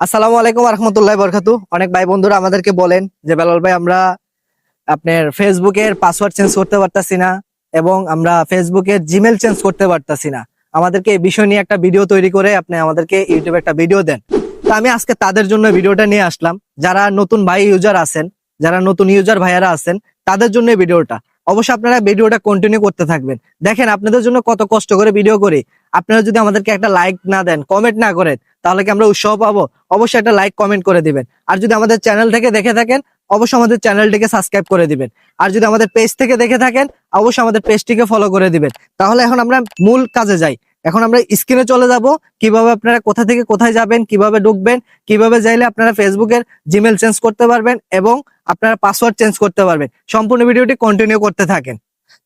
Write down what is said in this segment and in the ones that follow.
আসসালামু আলাইকুম রহমতুল্লাহ বরকাতু। অনেক ভাই বন্ধুরা আমাদেরকে বলেন যে বেলাল ভাই আমরা আপনার ফেসবুকের পাসওয়ার্ড চেঞ্জ করতে পারতাছি না এবং আমরা ফেসবুকের জিমেল চেঞ্জ করতে পারতাছি না। আমাদেরকে এই বিষয় নিয়ে একটা ভিডিও তৈরি করে আপনি আমাদেরকে ইউটিউবে একটা ভিডিও দেন। তো আমি আজকে তাদের জন্য ভিডিওটা নিয়ে আসলাম, যারা নতুন ভাই ইউজার আছেন, যারা নতুন ইউজার ভাইয়ারা আছেন তাদের জন্য এই ভিডিওটা। অবশ্যই আপনারা ভিডিওটা কন্টিনিউ করতে থাকবেন। দেখেন আপনাদের জন্য কত কষ্ট করে ভিডিও করি, আপনারা যদি আমাদেরকে একটা লাইক না দেন, কমেন্ট না করেন, তাহলে কি আমরা উৎসাহ পাবো? অবশ্যই একটা লাইক কমেন্ট করে দিবেন। আর যদি আমাদের চ্যানেল থেকে দেখে থাকেন অবশ্যই আমাদের চ্যানেলটিকে সাবস্ক্রাইব করে দিবেন। আর যদি আমাদের পেজ থেকে দেখে থাকেন অবশ্যই আমাদের পেজটিকে ফলো করে দিবেন। তাহলে এখন আমরা মূল কাজে যাই। এখন আমরা স্ক্রিনে চলে যাব, কিভাবে আপনারা কোথা থেকে কোথায় যাবেন, কিভাবে ঢুকবেন, কিভাবে যাইলে আপনারা ফেসবুকের জিমেল চেঞ্জ করতে পারবেন এবং আপনারা পাসওয়ার্ড চেঞ্জ করতে পারবেন। সম্পূর্ণ ভিডিওটি কন্টিনিউ করতে থাকেন।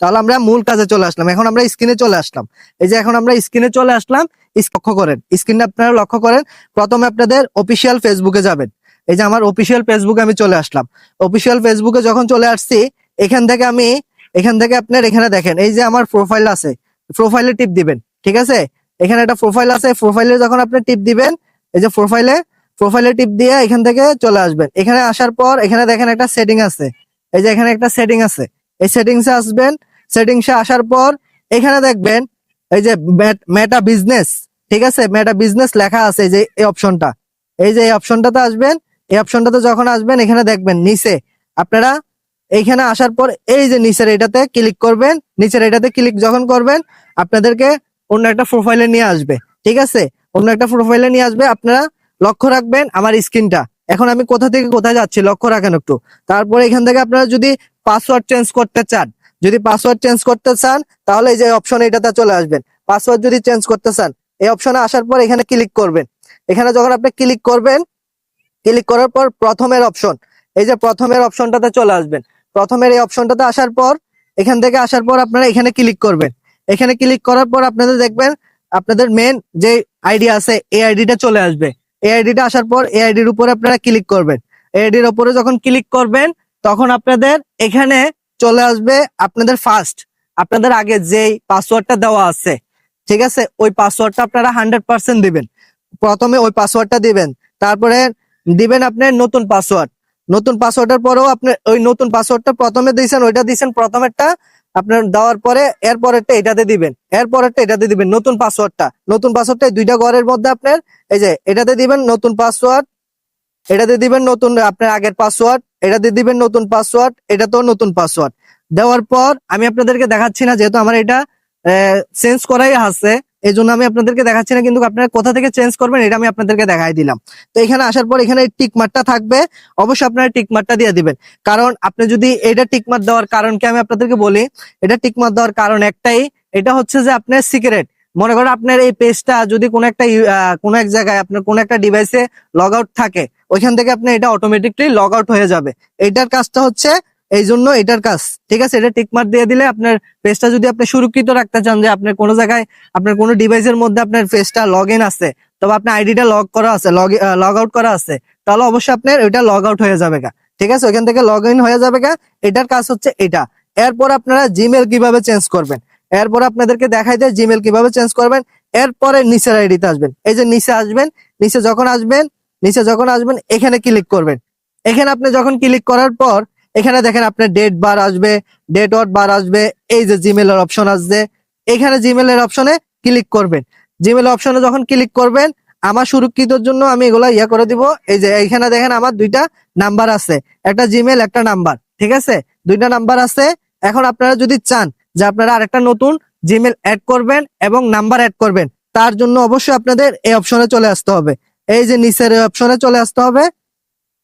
তাহলে আমরা মূল কাজে চলে আসলাম। এখন আমরা স্ক্রিনে চলে আসলাম। এই যে এখন আমরা স্ক্রিনে চলে আসলাম, লক্ষ্য করেন স্ক্রিনটা আপনারা লক্ষ্য করেন। প্রথমে আপনাদের অফিসিয়াল ফেসবুকে যাবেন। এই যে আমার অফিসিয়াল ফেসবুকে আমি চলে আসলাম। অফিসিয়াল ফেসবুকে যখন চলে আসছি, এখান থেকে আপনার এখানে দেখেন এই যে আমার প্রোফাইল আছে, প্রোফাইলে টিপ দিবেন। ঠিক আছে, এখানে একটা প্রোফাইল আছে, প্রোফাইলে যখন আপনি টিপ দিবেন, এই যে প্রোফাইলে টিপ দিয়ে এখান থেকে চলে আসবেন। এখানে আসার পর এখানে দেখেন একটা সেটিং আছে, এই যে এখানে একটা সেটিং আছে, এই সেটিংসে আসবেন। সেটিংসে আসার পর এখানে দেখবেন এই যে মেটা বিজনেস, ঠিক আছে, মেটা বিজনেস লেখা আছে, এই যে এই অপশনটা, এই যে এই অপশনটাতে আসবেন। এই অপশনটাতে যখন আসবেন এখানে দেখবেন নিচে আপনারা এইখানে আসার পর এই যে নিচের এটাতে ক্লিক করবেন। নিচের এটাতে ক্লিক যখন করবেন আপনাদেরকে অন্য একটা প্রোফাইলে নিয়ে আসবে। ঠিক আছে, অন্য একটা প্রোফাইলে নিয়ে আসবে। আপনারা লক্ষ্য রাখবেন আমার স্ক্রিনটা, এখন আমি কোথা থেকে কোথায় যাচ্ছি লক্ষ্য রাখেন একটু। তারপরে এখান থেকে আপনারা যদি পাসওয়ার্ড চেঞ্জ করতে চান, তাহলে এই যে অপশন এটাতে চলে আসবেন। পাসওয়ার্ড যদি চেঞ্জ করতে চান এই অপশনে আসার পর এখানে ক্লিক করবেন। এখানে যখন আপনি ক্লিক করবেন, ক্লিক করার পর প্রথমের অপশন, এই যে প্রথমের অপশনটাতে চলে আসবেন। প্রথমের এই অপশনটাতে আসার পর এখান থেকে আসার পর আপনারা এখানে ক্লিক করবেন। এখানে ক্লিক করার পর আপনাদের দেখবেন আপনাদের মেন যে আইডি আছে এই আইডিটা চলে আসবে। এই আইডিটা আসার পর এই আইডির উপরে আপনারা ক্লিক করবেন। এই আইডির উপরে যখন ক্লিক করবেন তখন আপনাদের এখানে চলে আসবে আপনাদের আপনাদের আগে যেই পাসওয়ার্ডটা দেওয়া আছে, ঠিক আছে, ওই পাসওয়ার্ডটা আপনারা 100% দিবেন। প্রথমে ওই পাসওয়ার্ডটা দিবেন, তারপরে দিবেন আপনার নতুন পাসওয়ার্ড। নতুন পাসওয়ার্ডের পরেও আপনি ওই নতুন পাসওয়ার্ডটা প্রথমে দিয়েছেন, ওইটা দিয়েছেন প্রথমেরটা আপনার দেওয়ার পরে এরপরেরটা এটাতে দিবেন, এরপরেরটা এটাতে দিবেন। নতুন পাসওয়ার্ডটা দুইটা ঘরের মধ্যে আপনার এই যে এটাতে দিবেন নতুন পাসওয়ার্ড, এটাতে দিবেন নতুন আপনার আগের পাসওয়ার্ড, এটাতে দিবেন নতুন পাসওয়ার্ড, এটা তো নতুন পাসওয়ার্ড। দেওয়ার পর আমি আপনাদেরকে দেখাচ্ছি না, যেহেতু আমার এটা চেঞ্জ করাই আছে, এই জন্য আমি আপনাদেরকে দেখাচ্ছি না, কিন্তু আপনারা কোথা থেকে চেঞ্জ করবেন এটা আমি আপনাদেরকে দেখাই দিলাম। তো এখানে আসার পর এখানে টিক মার্কটা থাকবে, অবশ্যই আপনারা টিক মার্কটা দিয়ে দিবেন। কারণ আপনি যদি এটা টিক মার্ক দেওয়ার কারণ কি আমি আপনাদেরকে বলি, এটা টিক মার্ক দেওয়ার কারণ একটাই, এটা হচ্ছে যে আপনার সিক্রেট। মনে করেন আপনার এই পেজটা যদি কোনো এক জায়গায় আপনার কোনো একটা ডিভাইসে লগ আউট থাকে, ওইখান থেকে আপনি এটা অটোমেটিকলি লগ আউট হয়ে যাবে। এটার কাজটা হচ্ছে এই জন্য এটার কাজ, ঠিক আছে। এটা টিকমার্ক দিয়ে দিলে আপনার পেজটা যদি আপনি সুরক্ষিত রাখতে চান, যে আপনার কোনো জায়গায় আপনার কোনো ডিভাইসের মধ্যে আপনার পেজটা লগ ইন আছে, তবে আপনার আইডিটা লগ করা আছে, লগ আউট করা আছে, তাহলে অবশ্যই আপনার ওইটা লগ আউট হয়ে যাবে গা, ঠিক আছে, ওইখান থেকে লগ ইন হয়ে যাবে গা। এটার কাজ হচ্ছে এটা। এরপর আপনারা জিমেল কিভাবে চেঞ্জ করবেন, এরপর আপনাদেরকে দেখাই দেয় জিমেল কিভাবে চেঞ্জ করবেন। এরপরে নিচের আইডিতে আসবেন, এই যে নিচে আসবেন, নিচে যখন আসবেন এখানে ক্লিক করবেন। এখানে আপনি যখন ক্লিক করার পর এখানে দেখেন আপনার ডেট বার আসবে, ডেট ওয়াট বার আসবে, এই যে জিমেলের অপশন আসবে, এখানে জিমেলের অপশনে ক্লিক করবেন। জিমেল অপশনে যখন ক্লিক করবেন, আমার সুরক্ষিতর জন্য আমি এগুলা করে দিব। এই যে এইখানে দেখেন আমার দুইটা নাম্বার আছে, একটা জিমেল একটা নাম্বার, ঠিক আছে, দুইটা নাম্বার আছে। এখন আপনারা যদি চান যে আপনারা আরেকটা নতুন জিমেল অ্যাড করবেন এবং নাম্বার অ্যাড করবেন, তার জন্য অবশ্যই আপনাদের এই অপশনে চলে আসতে হবে। এই যে নিচের এই অপশনে চলে আসতে হবে,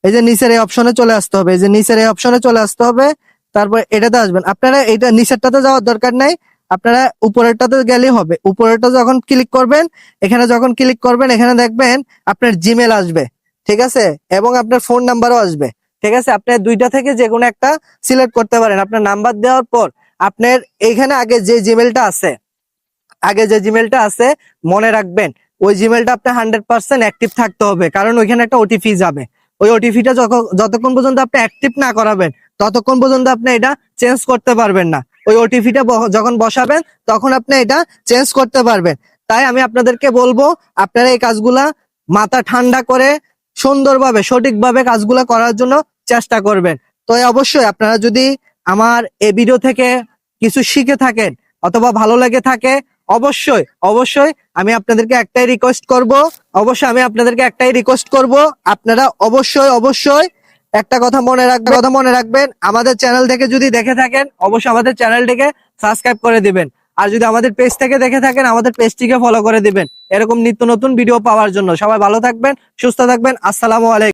এই যে নিচের এই অপশনে চলে আসতে হবে, এই যে নিচের এই অপশনে চলে আসতে হবে। তারপর এটাতে আসবেন। আপনারা এটা নিচেরটাতে যাওয়ার দরকার নাই, আপনারা উপরেরটাতে গেলেই হবে। উপরেরটা যখন ক্লিক করবেন, এখানে যখন ক্লিক করবেন এখানে দেখবেন আপনার জিমেল আসবে, ঠিক আছে, এবং আপনার ফোন নাম্বারও আসবে, ঠিক আছে। আপনি দুইটা থেকে যে কোনো একটা সিলেক্ট করতে পারেন। আপনার নাম্বার দেওয়ার পর আপনার এইখানে আগে যে জিমেলটা আছে মনে রাখবেন ওই জিমেলটা আপনার 100% অ্যাক্টিভ থাকতে হবে, কারণ ওইখানে একটা ওটিপি যাবে। ওই ওটিপিটা যতক্ষণ পর্যন্ত আপনি অ্যাক্টিভ না করাবেন ততক্ষণ পর্যন্ত আপনি এটা চেঞ্জ করতে পারবেন না। ওই ওটিপিটা যখন বসাবেন তখন আপনি এটা চেঞ্জ করতে পারবেন। তাই আমি আপনাদেরকে বলবো আপনারা এই কাজগুলা মাথা ঠান্ডা করে সুন্দরভাবে সঠিকভাবে কাজগুলো করার জন্য চেষ্টা করবেন। তো অবশ্যই আপনারা যদি আমার এই ভিডিও থেকে কিছু শিখে থাকেন অথবা ভালো লেগে থাকে, অবশ্যই অবশ্যই আমি আপনাদেরকে একটাই রিকোয়েস্ট করব, আপনারা অবশ্যই অবশ্যই একটা কথা মনে রাখবেন, আমাদের চ্যানেল থেকে যদি দেখে থাকেন অবশ্যই আমাদের চ্যানেলটিকে সাবস্ক্রাইব করে দিবেন। আর যদি আমাদের পেজ থেকে দেখে থাকেন আমাদের পেজটিকে ফলো করে দিবেন এরকম নিত্য নতুন ভিডিও পাওয়ার জন্য। সবাই ভালো থাকবেন, সুস্থ থাকবেন। আসসালামু আলাইকুম।